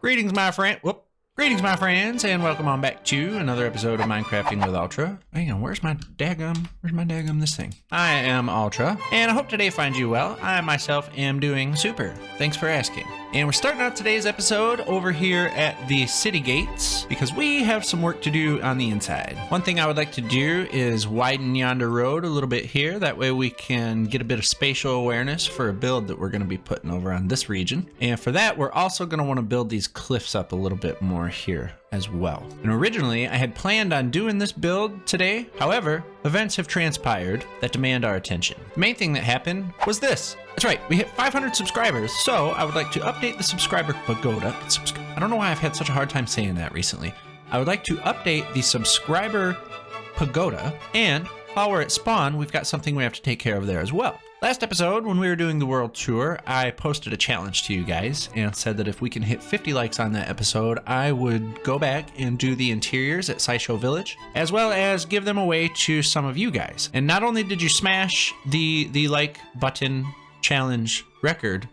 Greetings, my friend. Greetings, my friends, and welcome on back to another episode of Minecrafting with Ultra. Hang on, where's my daggum this thing? I am Ultra, and I hope today finds you well. I myself am doing super. Thanks for asking. And we're starting out today's episode over here at the city gates because we have some work to do on the inside. One thing I would like to do is widen yonder road a little bit here. That way we can get a bit of spatial awareness for a build that we're going to be putting over on this region. And for that, we're also going to want to build these cliffs up a little bit more here as well. And originally I had planned on doing this build today. However, events have transpired that demand our attention. The main thing that happened was this. That's right, we hit 500 subscribers, so I would like to update the subscriber pagoda. I don't know why I've had such a hard time saying that recently. I would like to update the subscriber pagoda, and while we're at spawn, we've got something we have to take care of there as well. Last episode, when we were doing the world tour, I posted a challenge to you guys and said that if we can hit 50 likes on that episode, I would go back and do the interiors at Meixsell Village, as well as give them away to some of you guys. And not only did you smash the like button challenge record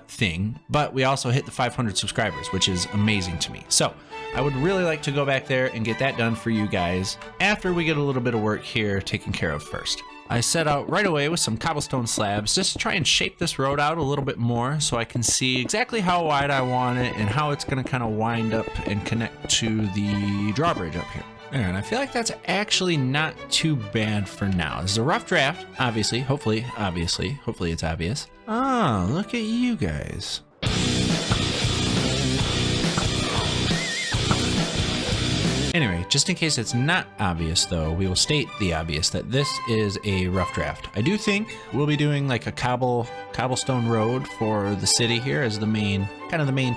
thing, but we also hit the 500 subscribers, which is amazing to me. So I would really like to go back there and get that done for you guys after we get a little bit of work here taken care of first. I set out right away with some cobblestone slabs just to try and shape this road out a little bit more so I can see exactly how wide I want it and how it's going to kind of wind up and connect to the drawbridge up here. And I feel like that's actually not too bad for now. This is a rough draft, obviously, hopefully it's obvious. Oh, look at you guys. Anyway, just in case it's not obvious though, we will state the obvious that this is a rough draft. I do think we'll be doing like a cobblestone road for the city here as the main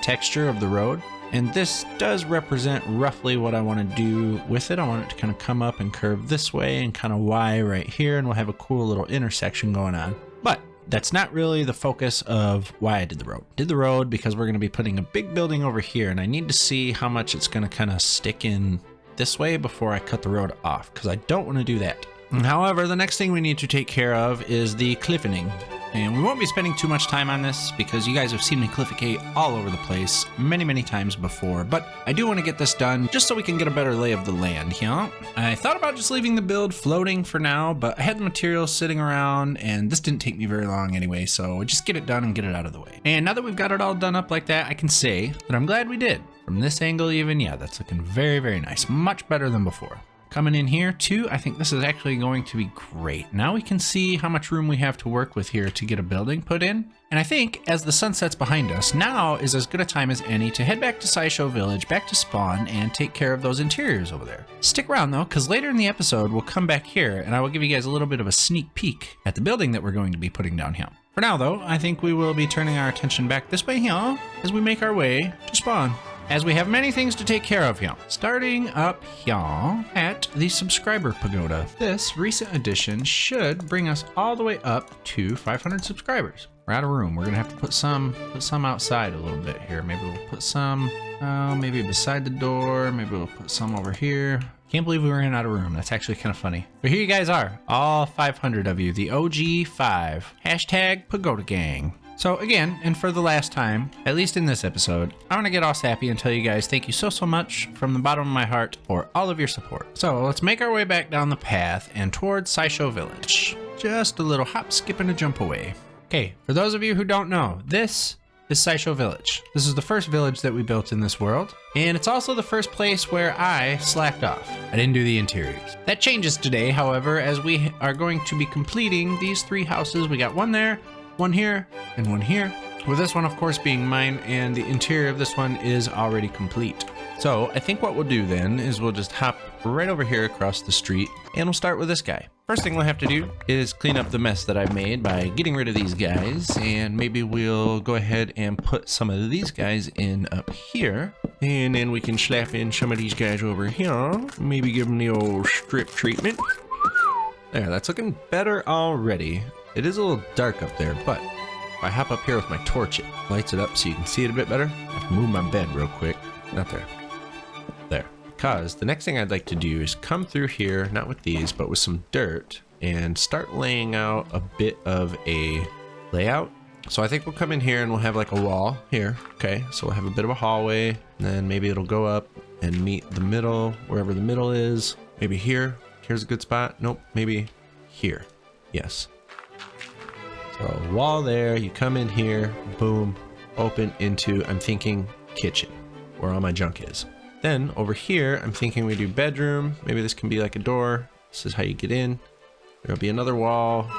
texture of the road. And this does represent roughly what I want to do with it. I want it to kind of come up and curve this way and kind of Y right here, and we'll have a cool little intersection going on. But that's not really the focus of why I did the road. I did the road because we're going to be putting a big building over here, and I need to see how much it's going to kind of stick in this way before I cut the road off, because I don't want to do that. However, the next thing we need to take care of is the cliffening. And we won't be spending too much time on this because you guys have seen me cliffecate all over the place many times before, but I do want to get this done just so we can get a better lay of the land, you know? I thought about just leaving the build floating for now, but I had the materials sitting around and this didn't take me very long anyway, so just get it done and get it out of the way. And now that we've got it all done up like that, I can say that I'm glad we did. From this angle even, yeah, that's looking very nice. Much better than before. Coming in here too, I think this is actually going to be great. Now we can see how much room we have to work with here to get a building put in. And I think as the sun sets behind us, now is as good a time as any to head back to Meixsell Village, back to spawn, and take care of those interiors over there. Stick around though, because later in the episode, we'll come back here and I will give you guys a little bit of a sneak peek at the building that we're going to be putting down here. For now though, I think we will be turning our attention back this way here as we make our way to spawn, as we have many things to take care of here. Starting up here at the subscriber pagoda. This recent addition should bring us all the way up to 500 subscribers. We're out of room. We're gonna have to put some outside a little bit here. Maybe we'll put some, maybe beside the door. Maybe we'll put some over here. Can't believe we ran out of room. That's actually kind of funny. But here you guys are, all 500 of you, the OG 5. Hashtag Pagoda Gang. So again, and for the last time, at least in this episode, I want to get all sappy and tell you guys thank you so much from the bottom of my heart for all of your support. So let's make our way back down the path and towards Meixsell Village. Just a little hop, skip, and a jump away. Okay, for those of you who don't know, this is Meixsell Village. This is the first village that we built in this world, and it's also the first place where I slacked off. I didn't do the interiors. That changes today, however, as we are going to be completing these 3 houses. We got one there, one here, and one here. With this one, of course, being mine, and the interior of this one is already complete. So I think what we'll do then is we'll just hop right over here across the street, and we'll start with this guy. First thing we'll have to do is clean up the mess that I've made by getting rid of these guys, and maybe we'll go ahead and put some of these guys in up here, and then we can slap in some of these guys over here. Maybe give them the old strip treatment. There, that's looking better already. It is a little dark up there, but if I hop up here with my torch, it lights it up so you can see it a bit better. I have to move my bed real quick. Not there. There. Because the next thing I'd like to do is come through here, not with these, but with some dirt, and start laying out a bit of a layout So I think we'll come in here and we'll have like a wall here. Okay, so we'll have a bit of a hallway, and then maybe it'll go up and meet the middle, wherever the middle is. Maybe here. Here's a good spot. Nope, maybe here. Yes. So wall there, you come in here, boom, open into, I'm thinking, kitchen, where all my junk is. Then over here, I'm thinking we do bedroom. Maybe this can be like a door. This is how you get in. There'll be another wall.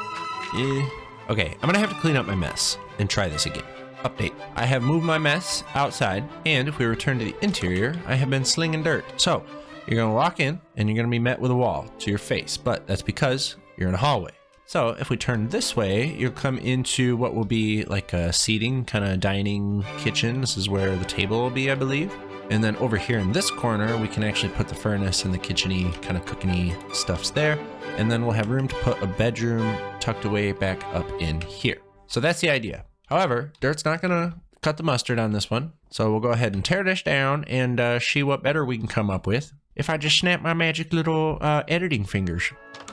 Okay, I'm gonna have to clean up my mess and try this again. Update. I have moved my mess outside, and if we return to the interior, I have been slinging dirt. So you're gonna walk in and you're gonna be met with a wall to your face, but that's because you're in a hallway. So if we turn this way, you'll come into what will be like a seating, kind of dining kitchen. This is where the table will be, I believe. And then over here in this corner, we can actually put the furnace and the kitchen-y, kind of cooking-y stuffs there. And then we'll have room to put a bedroom tucked away back up in here. So that's the idea. However, dirt's not gonna cut the mustard on this one. So we'll go ahead and tear this down and see what better we can come up with if I just snap my magic little editing fingers.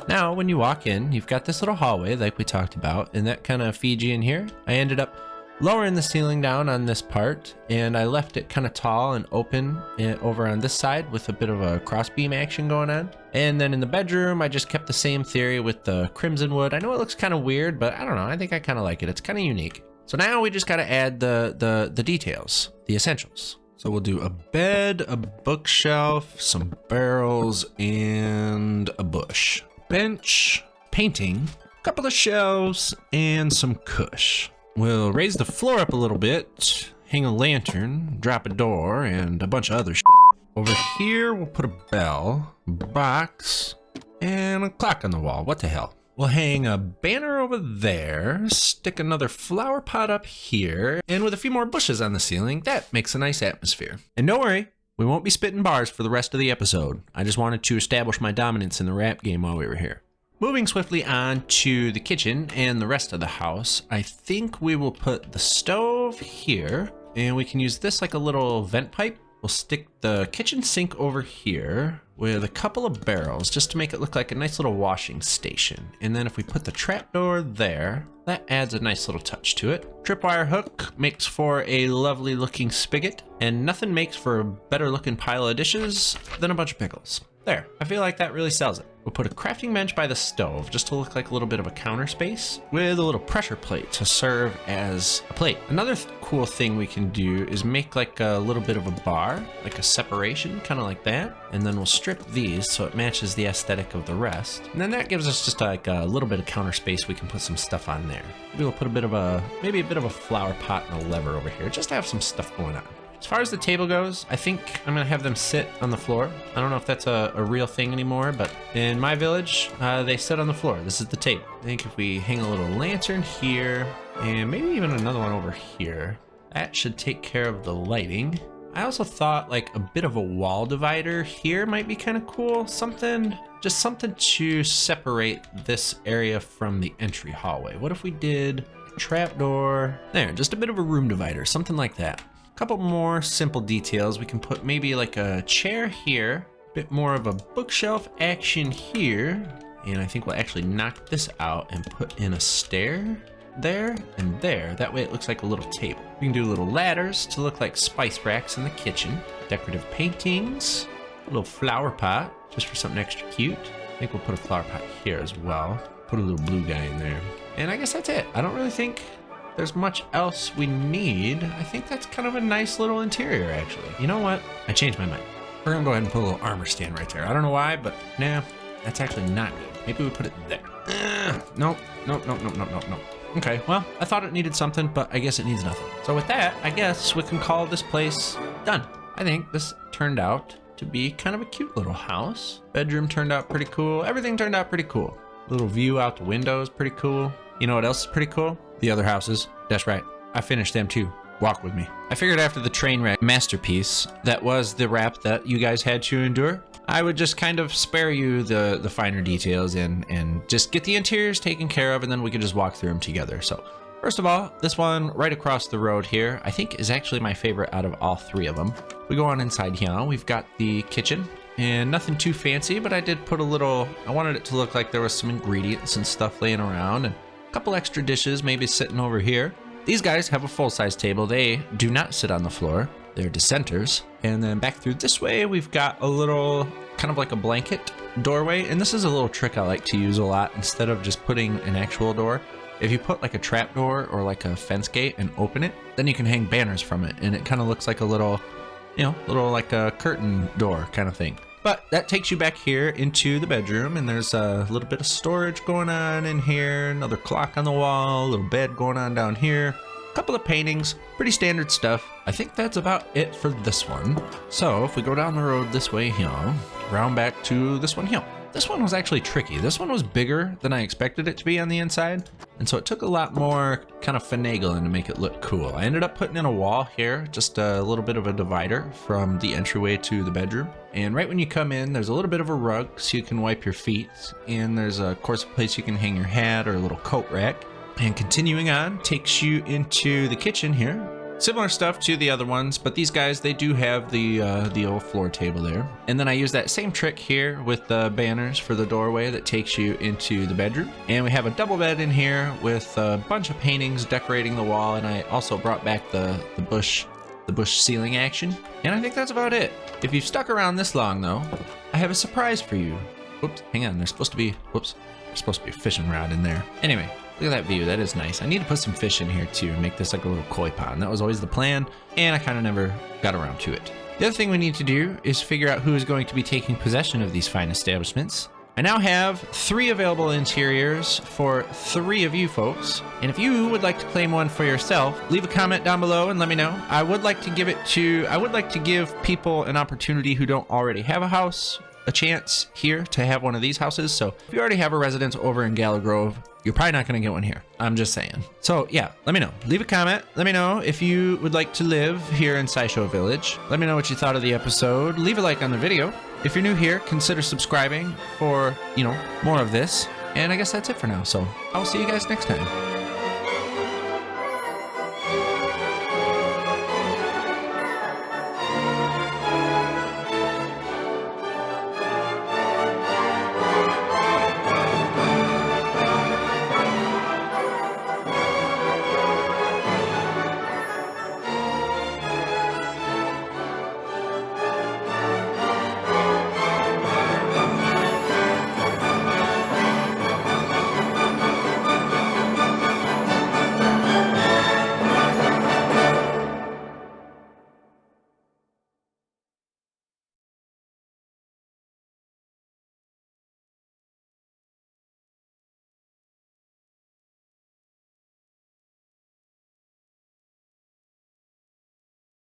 Now, when you walk in, you've got this little hallway like we talked about, and that kind of feeds you in here. I ended up lowering the ceiling down on this part, and I left it kind of tall and open over on this side with a bit of a crossbeam action going on. And then in the bedroom, I just kept the same theory with the crimson wood. I know it looks kind of weird, but I don't know. I think I kind of like it. It's kind of unique. So now we just got to add the details, the essentials. So we'll do a bed, a bookshelf, some barrels, and a bush. Bench, painting, a couple of shelves, and some cush. We'll raise the floor up a little bit, hang a lantern, drop a door, and a bunch of other shit. Over here, we'll put a bell, box, and a clock on the wall. What the hell? We'll hang a banner over there, stick another flower pot up here, and with a few more bushes on the ceiling, that makes a nice atmosphere. And don't worry, we won't be spitting bars for the rest of the episode. I just wanted to establish my dominance in the rap game while we were here. Moving swiftly on to the kitchen and the rest of the house, I think we will put the stove here, and we can use this like a little vent pipe. We'll stick the kitchen sink over here with a couple of barrels just to make it look like a nice little washing station. And then if we put the trapdoor there, that adds a nice little touch to it. Tripwire hook makes for a lovely looking spigot, and nothing makes for a better looking pile of dishes than a bunch of pickles. There, I feel like that really sells it. We'll put a crafting bench by the stove just to look like a little bit of a counter space with a little pressure plate to serve as a plate. Another cool thing we can do is make like a little bit of a bar, like a separation, kind of like that. And then we'll strip these so it matches the aesthetic of the rest. And then that gives us just like a little bit of counter space. We can put some stuff on there. We'll put maybe a bit of a flower pot and a lever over here just to have some stuff going on. As far as the table goes, I think I'm gonna have them sit on the floor. I don't know if that's a real thing anymore, but in my village, they sit on the floor. This is the table. I think if we hang a little lantern here, and maybe even another one over here, that should take care of the lighting. I also thought like a bit of a wall divider here might be kind of cool. Just something to separate this area from the entry hallway. What if we did a trapdoor? There, just a bit of a room divider, something like that. Couple more simple details. We can put maybe like a chair here, a bit more of a bookshelf action here, and I think we'll actually knock this out and put in a stair there and there. That way it looks like a little table. We can do little ladders to look like spice racks in the kitchen, decorative paintings, a little flower pot just for something extra cute. I think we'll put a flower pot here as well. Put a little blue guy in there. And I guess that's it. I don't really think there's much else we need. I think that's kind of a nice little interior, actually. You know what? I changed my mind. We're gonna go ahead and put a little armor stand right there. I don't know why, but nah, that's actually not good. Maybe we put it there. Nope. Okay, well, I thought it needed something, but I guess it needs nothing. So with that, I guess we can call this place done. I think this turned out to be kind of a cute little house. Bedroom turned out pretty cool. Everything turned out pretty cool. Little view out the window is pretty cool. You know what else is pretty cool? The other houses. That's right. I finished them too. Walk with me. I figured after the train wreck masterpiece, that was the wrap that you guys had to endure, I would just kind of spare you the finer details and just get the interiors taken care of, and then we could just walk through them together. So first of all, this one right across the road here, I think is actually my favorite out of all three of them. We go on inside here. We've got the kitchen, and nothing too fancy, but I did put a little, I wanted it to look like there was some ingredients and stuff laying around, and couple extra dishes maybe sitting over here. These guys have a full-size table. They do not sit on the floor. They're dissenters. And then back through this way, we've got a little kind of like a blanket doorway. And this is a little trick I like to use a lot. Instead of just putting an actual door, if you put like a trapdoor or like a fence gate and open it, then you can hang banners from it. And it kind of looks like a little, little like a curtain door kind of thing. But that takes you back here into the bedroom, and there's a little bit of storage going on in here, another clock on the wall, a little bed going on down here, a couple of paintings, pretty standard stuff. I think that's about it for this one. So if we go down the road this way here, round back to this one here. This one was actually tricky. This one was bigger than I expected it to be on the inside, and so it took a lot more kind of finagling to make it look cool. I ended up putting in a wall here, just a little bit of a divider from the entryway to the bedroom. And right when you come in, there's a little bit of a rug so you can wipe your feet, and there's of course a place you can hang your hat or a little coat rack. And continuing on takes you into the kitchen here. Similar stuff to the other ones, but these guys, they do have the old floor table there. And then I use that same trick here with the banners for the doorway that takes you into the bedroom. And we have a double bed in here with a bunch of paintings decorating the wall, and I also brought back the bush ceiling action. And I think that's about it. If you've stuck around this long though, I have a surprise for you. Whoops, hang on, there's supposed to be a fishing rod in there. Anyway, look at that view, that is nice. I need to put some fish in here too and make this like a little koi pond. That was always the plan, and I kind of never got around to it. The other thing we need to do is figure out who is going to be taking possession of these fine establishments. I now have 3 available interiors for 3 of you folks, and if you would like to claim one for yourself, leave a comment down below and let me know. I would like to give people an opportunity who don't already have a house a chance here to have one of these houses. So if you already have a residence over in Gallo Grove, you're probably not going to get one here. I'm just saying. So yeah, let me know. Leave a comment. Let me know if you would like to live here in SciShow Village. Let me know what you thought of the episode. Leave a like on the video. If you're new here, consider subscribing for, more of this. And I guess that's it for now. So I'll see you guys next time.